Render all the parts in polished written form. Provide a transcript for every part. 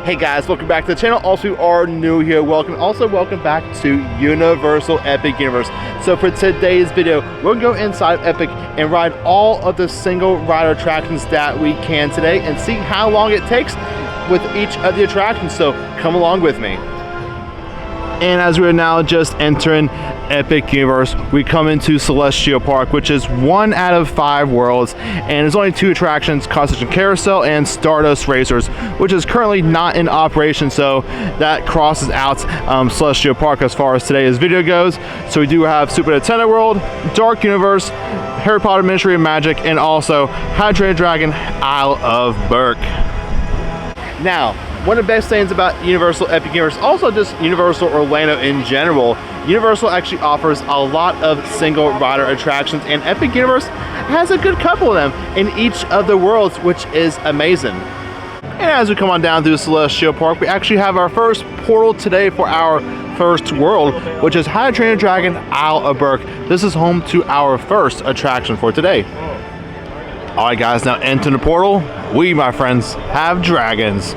Hey guys, welcome back to the channel. Also, if you are new here, welcome back to Universal Epic Universe. So for today's video, we're gonna go inside Epic and ride all of the single rider attractions that we can today and see how long it takes with each of the attractions. So come along with me. And as we're now just entering Epic Universe, we come into Celestial Park, which is 1 out of 5 worlds, and there's only 2 attractions, Constellation Carousel and Stardust Racers, which is currently not in operation, so that crosses out Celestial Park as far as today's video goes. So we do have Super Nintendo World, Dark Universe, Harry Potter Ministry of Magic, and also How to Train Your Dragon Isle of Berk. Now, one of the best things about Universal Epic Universe, also just Universal Orlando in general, Universal actually offers a lot of single rider attractions, and Epic Universe has a good couple of them in each of the worlds, which is amazing. And as we come on down through Celestial Park, we actually have our first portal today for our first world, which is How to Train Your Dragon Isle of Berk. This is home to our first attraction for today. Alright guys, now enter the portal. We, my friends, have dragons.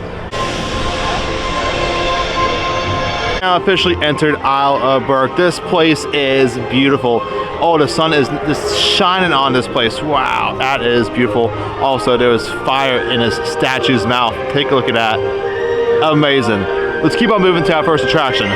Now officially entered Isle of Berk. This place is beautiful. Oh, the sun is just shining on this place. Wow, that is beautiful. Also, there's fire in this statue's mouth. Take a look at that. Amazing. Let's keep on moving to our first attraction.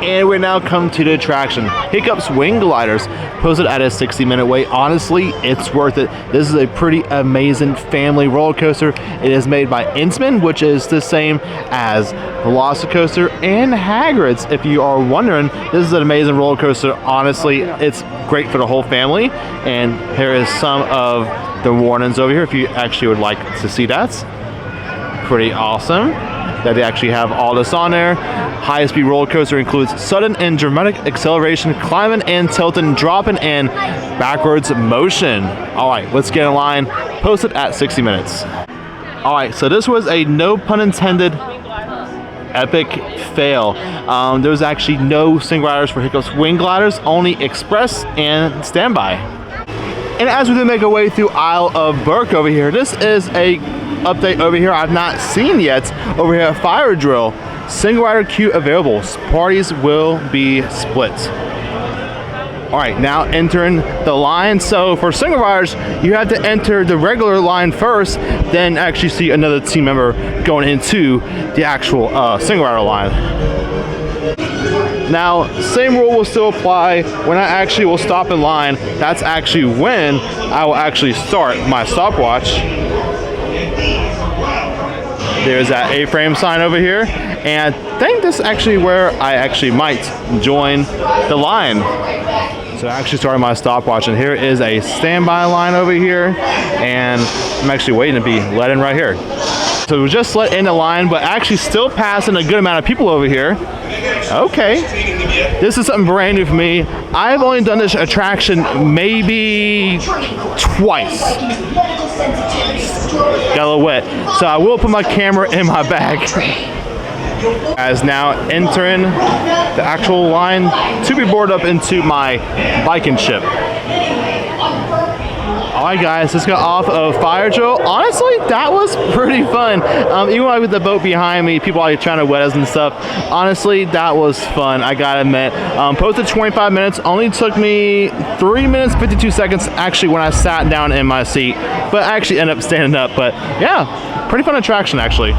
And we now come to the attraction, Hiccup's Wing Gliders, posted at a 60-minute wait. Honestly, it's worth it. This is a pretty amazing family roller coaster. It is made by Intamin, which is the same as Velocicoaster and Hagrid's. If you are wondering, this is an amazing roller coaster. Honestly, it's great for the whole family. And here is some of the warnings over here if you actually would like to see that. Pretty awesome that they actually have all this on there. High-speed roller coaster includes sudden and dramatic acceleration, climbing and tilting, dropping, and backwards motion. All right, let's get in line. Posted at 60 minutes. All right, so this was a no pun intended epic fail. There was actually no single riders for Hiccup's Wing Gliders, only express and standby. And as we do make our way through Isle of Berk over here, this is a update over here I've not seen yet. Over here at Fire Drill, single rider queue available. Parties will be split. All right, now entering the line. So for single riders, you have to enter the regular line first, then actually see another team member going into the actual single rider line. Now, same rule will still apply when I actually will stop in line. That's actually when I will actually start my stopwatch. There's that A-frame sign over here, and I think this is actually where I actually might join the line. So I actually started my stopwatch, and here is a standby line over here, and I'm actually waiting to be let in right here. So we just let in the line, but actually still passing a good amount of people over here. Okay, this is something brand new for me. I've only done this attraction maybe twice. Got a little wet, so I will put my camera in my bag. As now entering the actual line to be boarded up into my biking ship. Alright guys, let's go off of Fire Drill. Honestly, that was pretty fun. Even with the boat behind me, people are trying to wet us and stuff. Honestly, that was fun, I gotta admit. Posted 25 minutes, only took me 3 minutes 52 seconds actually when I sat down in my seat, but I actually ended up standing up. But yeah, pretty fun attraction actually.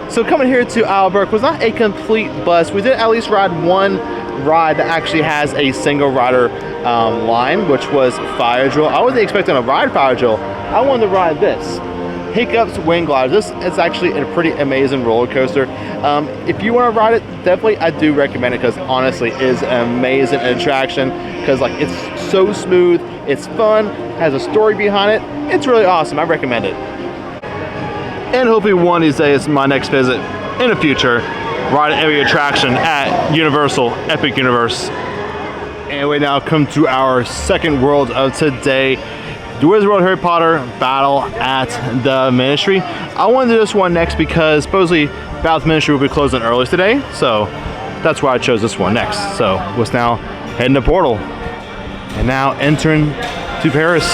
So coming here to Isle of Berk was not a complete bust. We did at least ride one ride that actually has a single rider line, which was Fire Drill. I wasn't expecting to ride Fire Drill. I wanted to ride this, Hiccup's Wing Gliders. This is actually a pretty amazing roller coaster. If you want to ride it, definitely I do recommend it, because honestly it is an amazing attraction, because like it's so smooth, it's fun, has a story behind it. It's really awesome. I recommend it. And hopefully one of these days, my next visit in the future, ride every attraction at Universal Epic Universe. And we now come to our second world of today, the Wizard World Harry Potter Battle at the Ministry. I want to do this one next because supposedly Battle at the Ministry will be closing early today, so that's why I chose this one next. So let's now head in the portal and now entering to Paris.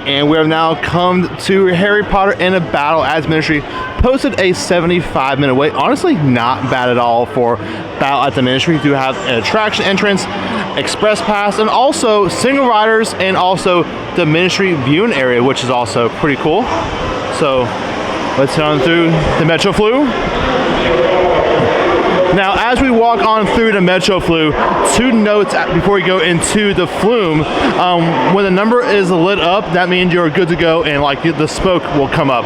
And we have now come to Harry Potter in a Battle as Ministry. Posted a 75-minute wait. Honestly, not bad at all for Battle at the Ministry. We do have an attraction entrance, express pass, and also single riders, and also the Ministry viewing area, which is also pretty cool. So let's head on through the Metro Flu. Now, as we walk on through the Metro Flu, 2 notes before we go into the flume. When the number is lit up, that means you're good to go, and like the smoke will come up.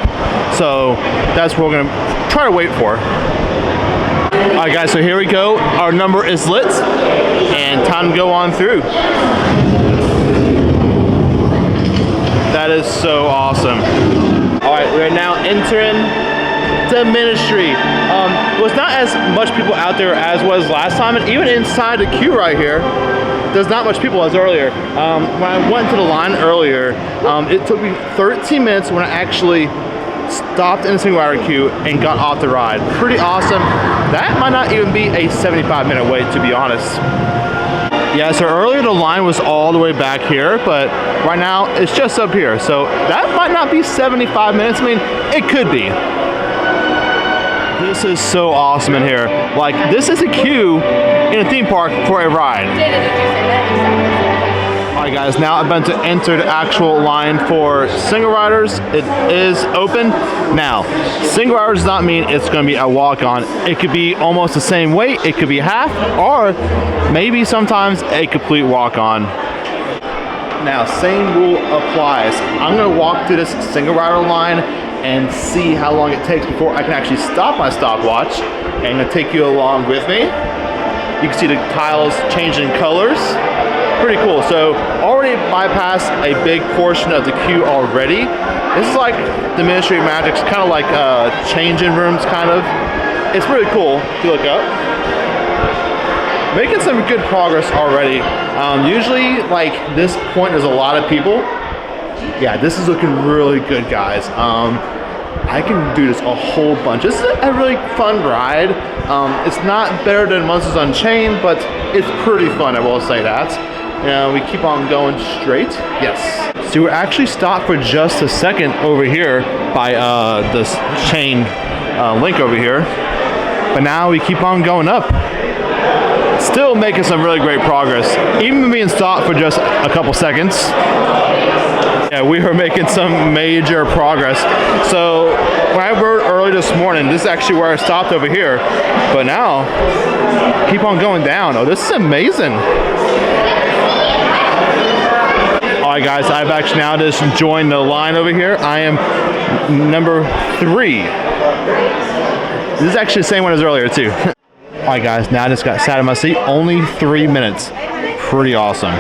So that's what we're gonna try to wait for. All right, guys. So here we go. Our number is lit, and time to go on through. That is so awesome. All right, we're now entering the Ministry. Was not as much people out there as was last time, and even inside the queue right here, there's not much people as earlier. When I went to the line earlier, it took me 13 minutes when I actually stopped in a single rider queue and got off the ride. Pretty awesome. That might not even be a 75-minute wait, to be honest. Yeah, so earlier the line was all the way back here, but right now it's just up here. So that might not be 75 minutes. I mean, it could be. This is so awesome in here. Like, this is a queue in a theme park for a ride. Alright guys, now I'm about to enter the actual line for single riders. It is open. Now, single riders does not mean it's going to be a walk-on. It could be almost the same weight, it could be half, or maybe sometimes a complete walk-on. Now, same rule applies. I'm going to walk through this single rider line and see how long it takes before I can actually stop my stopwatch. And I'm gonna take you along with me. You can see the tiles changing colors. Pretty cool. So already bypassed a big portion of the queue already. This is like the Ministry of Magic's kind of like changing rooms kind of. It's really cool if you look up. Making some good progress already. Usually like this point there's a lot of people. Yeah, this is looking really good, guys. I can do this a whole bunch. This is a really fun ride. It's not better than Monsters Unchained, but it's pretty fun, I will say that. We keep on going straight. Yes. So we're actually stopped for just a second over here by this chain link over here. But now we keep on going up. Still making some really great progress. Even being stopped for just a couple seconds. Yeah, we are making some major progress. So when I rode early this morning, this is actually where I stopped over here. But now, keep on going down. Oh, this is amazing. All right, guys, I've actually now just joined the line over here. I am number 3. This is actually the same one as earlier, too. All right, guys, now I just got sat in my seat. Only 3 minutes. Pretty awesome.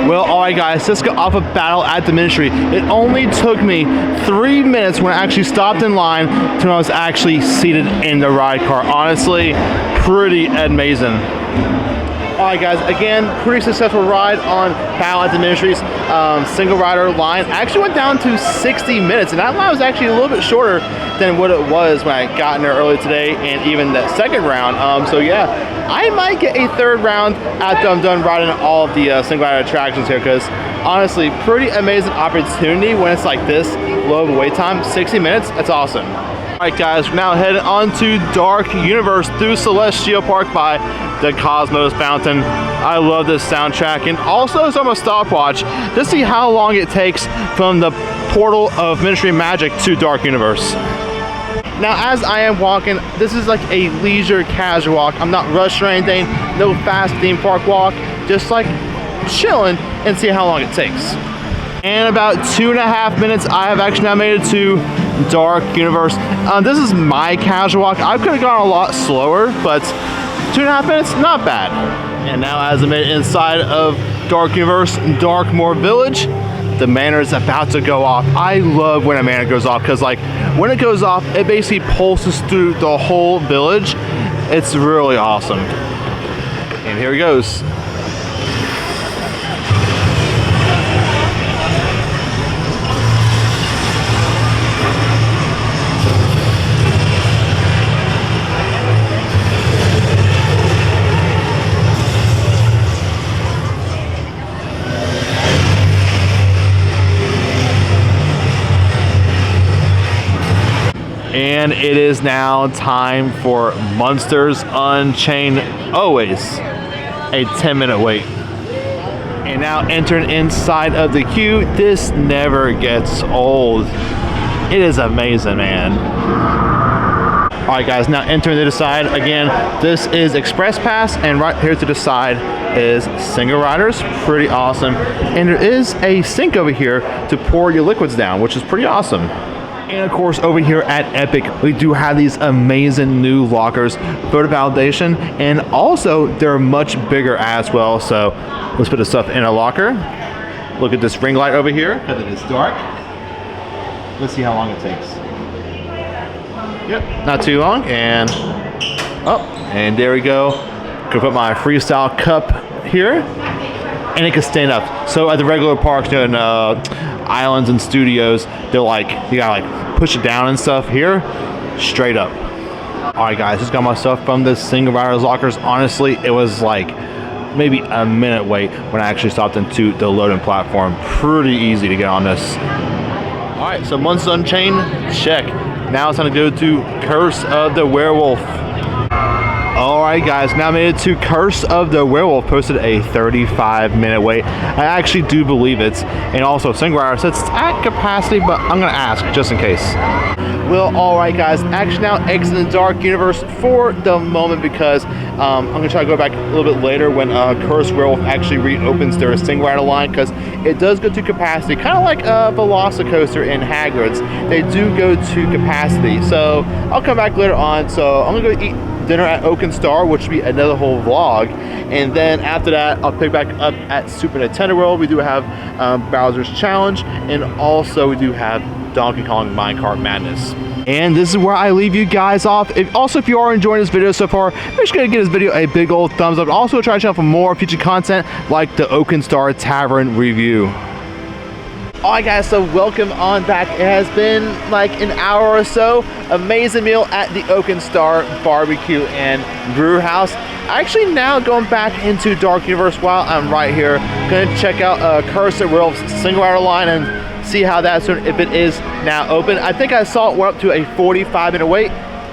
Well, alright guys, let's go off of Battle at the Ministry. It only took me 3 minutes when I actually stopped in line to when I was actually seated in the ride car. Honestly, pretty amazing. Alright guys, again, pretty successful ride on Battle at the Ministry's single rider line. I actually went down to 60 minutes, and that line was actually a little bit shorter than what it was when I got in there earlier today, and even that second round. So yeah, I might get a third round after I'm done riding all of the single rider attractions here, because honestly, pretty amazing opportunity when it's like this low of a wait time. 60 minutes, that's awesome. Alright guys, we're now heading on to Dark Universe through Celestial Park by the Cosmos Fountain. I love this soundtrack, and also it's on a stopwatch to see how long it takes from the portal of Ministry of Magic to Dark Universe. Now as I am walking, this is like a leisure casual walk. I'm not rushed or anything, no fast theme park walk, just like chilling and see how long it takes. In about 2.5 minutes, I have actually now made it to Dark Universe. This is my casual walk. I could have gone a lot slower, but 2.5 minutes, not bad. And now as I made it inside of Dark Universe, Darkmoor Village, the manor is about to go off. I love when a manor goes off, because like when it goes off, it basically pulses through the whole village. It's really awesome. And here he goes. And it is now time for Monsters Unchained. Always a 10-minute wait. And now entering inside of the queue. This never gets old. It is amazing, man. All right, guys, now entering to the side again. This is Express Pass, and right here to the side is single riders. Pretty awesome. And there is a sink over here to pour your liquids down, which is pretty awesome. And of course, over here at Epic, we do have these amazing new lockers, photo validation, and also they're much bigger as well. So let's put the stuff in a locker. Look at this ring light over here, because it is dark. Let's see how long it takes. Yep, not too long, and and there we go. Gonna put my freestyle cup here, and it can stand up. So at the regular parks, you know, in islands and studios, they're like, you gotta like push it down and stuff. Here, straight up. All right, guys, just got my stuff from the single riders lockers. Honestly, it was like maybe a minute wait when I actually stopped into the loading platform. Pretty easy to get on this. All right, so Monsters Unchained, check. Now it's time to go to Curse of the Werewolf. All right, guys, now made it to Curse of the Werewolf. Posted a 35-minute wait. I actually do believe it. And also, single rider says it's at capacity, but I'm gonna ask just in case. Well, all right, guys, actually now exiting the Dark Universe for the moment because I'm gonna try to go back a little bit later when Curse Werewolf actually reopens their single rider line, because it does go to capacity, kind of like a Velocicoaster in Hagrid's. They do go to capacity, so I'll come back later on. So I'm gonna go eat dinner at Oak and Star, which will be another whole vlog, and then after that I'll pick back up at Super Nintendo World. We do have Bowser's Challenge, and also we do have Donkey Kong Minecart Madness. And this is where I leave you guys off. If you are enjoying this video so far, make sure to give this video a big old thumbs up. Also try to check out for more future content like the Oak and Star Tavern review. Alright, guys, so welcome on back. It has been like an hour or so. Amazing meal at the Oak and Star Barbecue and Brew House. Actually now going back into Dark Universe while I'm right here. Gonna check out Curse of the Werewolf's single rider line and see how that's doing, if it is now open. I think I saw it went up to a 45-minute wait,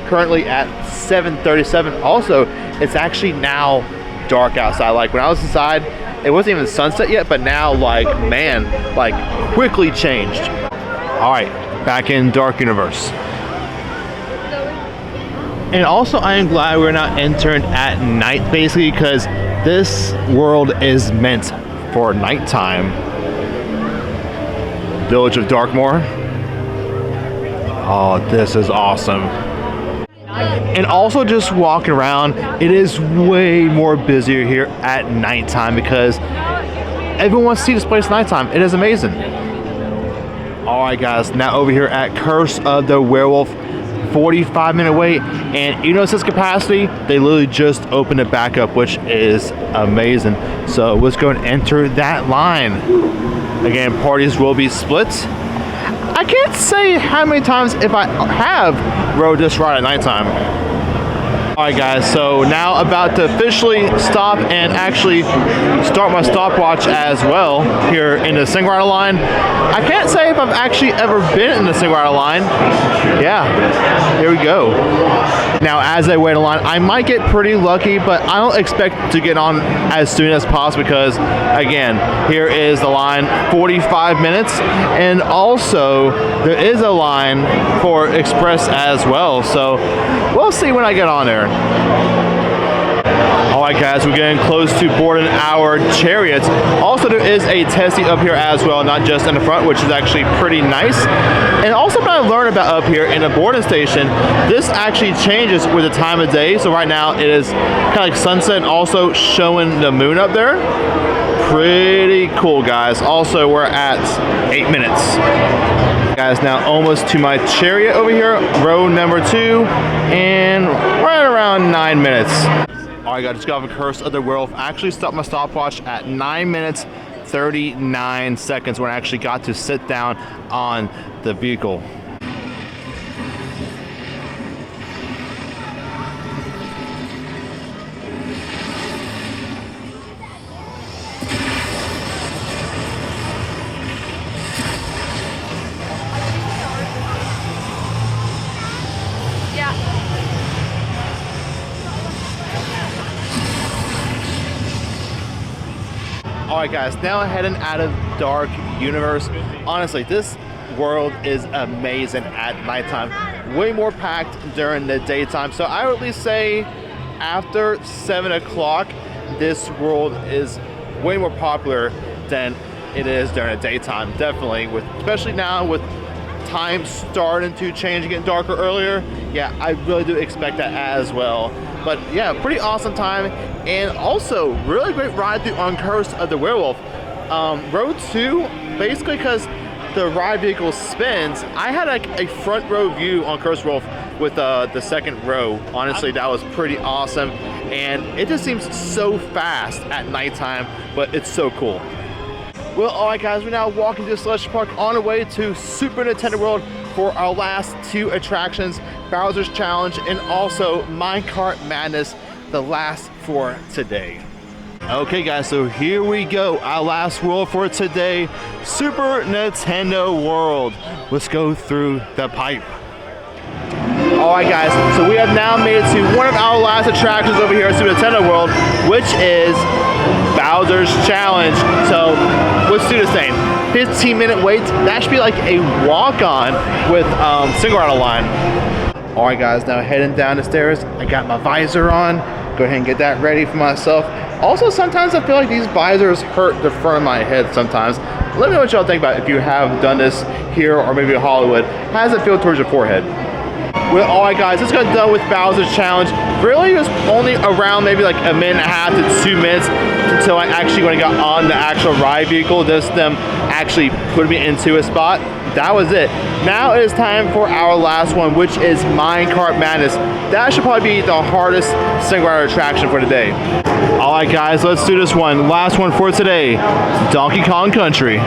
currently at 7:37. Also, it's actually now dark outside. Like when I was inside, it wasn't even sunset yet, but now, like, man, like quickly changed. All right, back in Dark Universe. And also, I am glad we're not entering at night, basically, because this world is meant for nighttime. Village of Darkmoor. Oh, this is awesome. And also just walking around, it is way more busier here at nighttime because everyone wants to see this place at nighttime. It is amazing. All right, guys, now over here at Curse of the Werewolf, 45-minute wait, and even though it says capacity, they literally just opened it back up, which is amazing. So let's go and enter that line. Again, parties will be split. I can't say how many times if I have rode this ride at nighttime. Alright, guys, so now about to officially stop and actually start my stopwatch as well here in the single rider line. I can't say if I've actually ever been in the single rider line. Yeah, here we go. Now as I wait in line, I might get pretty lucky, but I don't expect to get on as soon as possible because, again, here is the line, 45 minutes, and also there is a line for Express as well, so we'll see when I get on there. Alright, guys, we're getting close to boarding our chariots. Also, there is a testing up here as well, not just in the front, which is actually pretty nice. And also what I learned about up here in the boarding station, this actually changes with the time of day. So right now it is kind of like sunset and also showing the moon up there. Pretty cool, guys. Also, we're at 8 minutes. Guys, now almost to my chariot over here, row number 2, and right around 9 minutes. All right, guys, just got off a Curse of the Werewolf. I actually stopped my stopwatch at 9 minutes 39 seconds when I actually got to sit down on the vehicle. Alright guys, now heading out of Dark Universe. Honestly, this world is amazing at nighttime. Way more packed during the daytime. So I would at least say after 7 o'clock, this world is way more popular than it is during the daytime. Definitely, especially now with time starting to change and getting darker earlier. Yeah, I really do expect that as well. But yeah, pretty awesome time, and also really great ride through on Curse of the Werewolf. Road 2, basically because the ride vehicle spins, I had a front row view on Curse Wolf with the second row. Honestly, that was pretty awesome, and it just seems so fast at nighttime, but it's so cool. Well, alright guys, we're now walking to Celestial Park on our way to Super Nintendo World for our last 2 attractions, Bowser's Challenge and also Minecart Madness, the last for today. Okay guys, so here we go, our last world for today, Super Nintendo World. Let's go through the pipe. Alright guys, so we have now made it to one of our last attractions over here at Super Nintendo World, which is Bowser's Challenge. So let's do the same. 15-minute wait. That should be like a walk-on with single rider line. Alright guys, now heading down the stairs. I got my visor on. Go ahead and get that ready for myself. Also, sometimes I feel like these visors hurt the front of my head sometimes. Let me know what y'all think about it if you have done this here or maybe in Hollywood. How does it feel towards your forehead? Well, alright guys, this got done with Bowser's Challenge. Really, it was only around maybe like 1.5 to 2 minutes until I actually when I got on the actual ride vehicle, just them actually put me into a spot. That was it. Now it is time for our last one, which is Minecart Madness. That should probably be the hardest single rider attraction for today. Alright guys, let's do this one. Last one for today, Donkey Kong Country.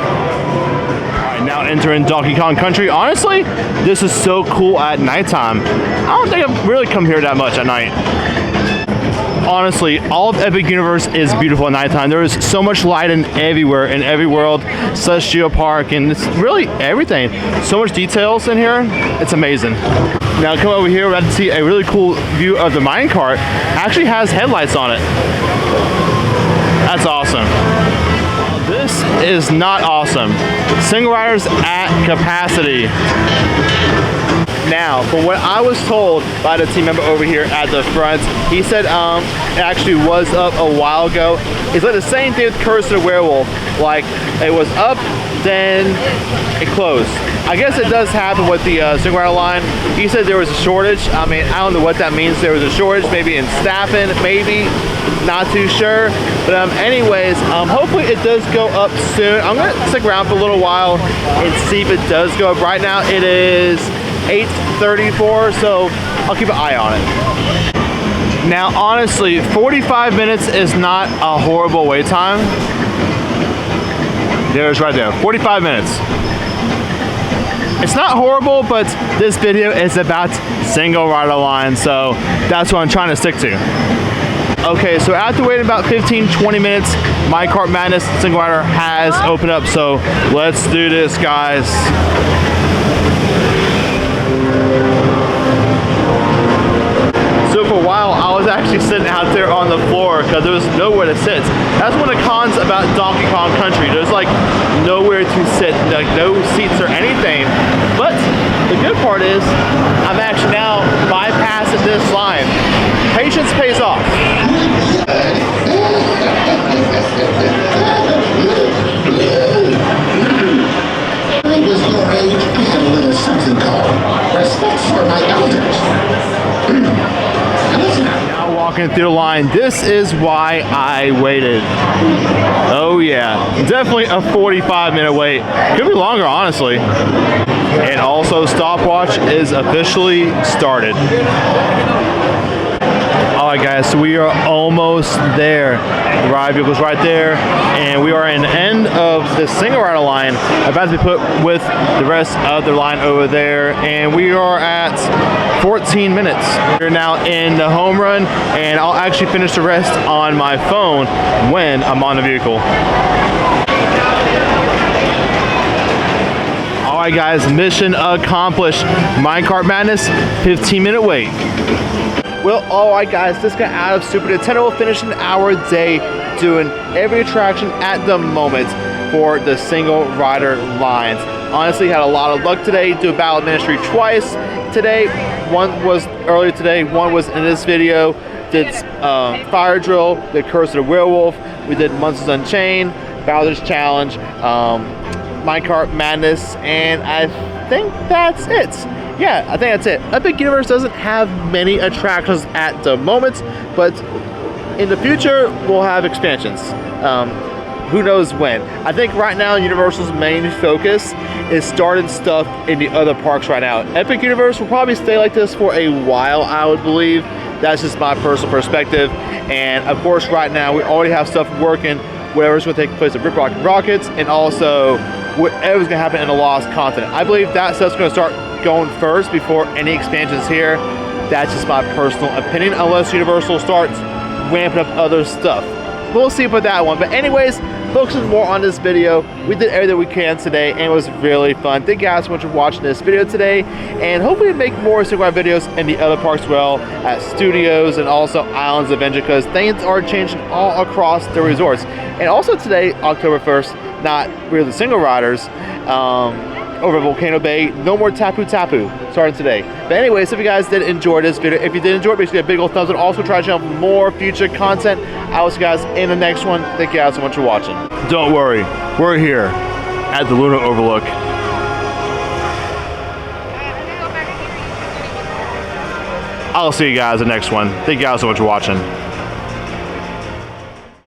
Now entering Donkey Kong Country. Honestly, this is so cool at nighttime. I don't think I've really come here that much at night. Honestly, all of Epic Universe is beautiful at nighttime. There is so much lighting everywhere in every world, Celestial Park, and it's really everything. So much details in here. It's amazing. Now come over here, we're about to see a really cool view of the minecart. Actually has headlights on it. That's awesome. This is not awesome. Single riders at capacity. Now, from what I was told by the team member over here at the front, he said it actually was up a while ago. It's like the same thing with Curse of the Werewolf. Like, it was up, then it closed. I guess it does happen with the single rider line. He said there was a shortage. I mean, I don't know what that means. There was a shortage, maybe in staffing, maybe. Not too sure. But anyways, hopefully it does go up soon. I'm going to stick around for a little while and see if it does go up. Right now it is 8:34, so I'll keep an eye on it. Now, honestly, 45 minutes is not a horrible wait time. There's right there, 45 minutes. It's not horrible, but this video is about single rider line, so that's what I'm trying to stick to. Okay, so after waiting about 15-20 minutes, Minecart Madness single rider has opened up, so let's do this, guys. So for a while, I was actually sitting out there on the floor because there was nowhere to sit. That's one of the cons about Donkey Kong Country. There's like nowhere to sit, like no seats or anything. But the good part is, I'm actually now bypassing this line. Patience pays off. I was your age, I had a little something called respect for my elders. Now walking through the line, this is why I waited. Oh yeah, definitely a 45-minute wait. Could be longer, honestly. And also, stopwatch is officially started. Alright guys, so we are almost there. The ride vehicle's right there, and we are in the end of the single rider line, about to be put with the rest of the line over there, and we are at 14 minutes. We're now in the home run, and I'll actually finish the rest on my phone when I'm on the vehicle. Alright guys, mission accomplished. Minecart Madness, 15-minute wait. Well, alright guys, this got out of Super Nintendo, finishing our day doing every attraction at the moment for the single rider lines. Honestly, had a lot of luck today. Do Battle Ministry twice today. One was earlier today, one was in this video. Did Fire Drill, did Curse of the Werewolf, we did Monsters Unchained, Bowser's Challenge, Minecart Madness, and I think that's it. Yeah, I think that's it. Epic Universe doesn't have many attractions at the moment, but in the future, we'll have expansions. Who knows when. I think right now Universal's main focus is starting stuff in the other parks right now. Epic Universe will probably stay like this for a while, I would believe. That's just my personal perspective. And of course, right now we already have stuff working, whatever's going to take place at Rip Rock and Rockets, and also whatever's going to happen in the Lost Continent. I believe that stuff's going to start going first before any expansions here. That's just my personal opinion, unless Universal starts ramping up other stuff. We'll see about that one. But anyways, focusing more on this video, we did everything we can today, and it was really fun. Thank you guys so much for watching this video today, and hopefully make more single ride videos in the other parks as well, at Studios and also Islands Adventure, because things are changing all across the resorts. And also today, October 1st, not really the single riders, over at Volcano Bay, no more Tapu Tapu starting today. But anyways, if you guys did enjoy this video, if you did enjoy it, make sure you get a big old thumbs up. Also try to check out more future content. I will see you guys in the next one. Thank you guys so much for watching. Don't worry, we're here at the Lunar Overlook. I'll see you guys in the next one. Thank you guys so much for watching.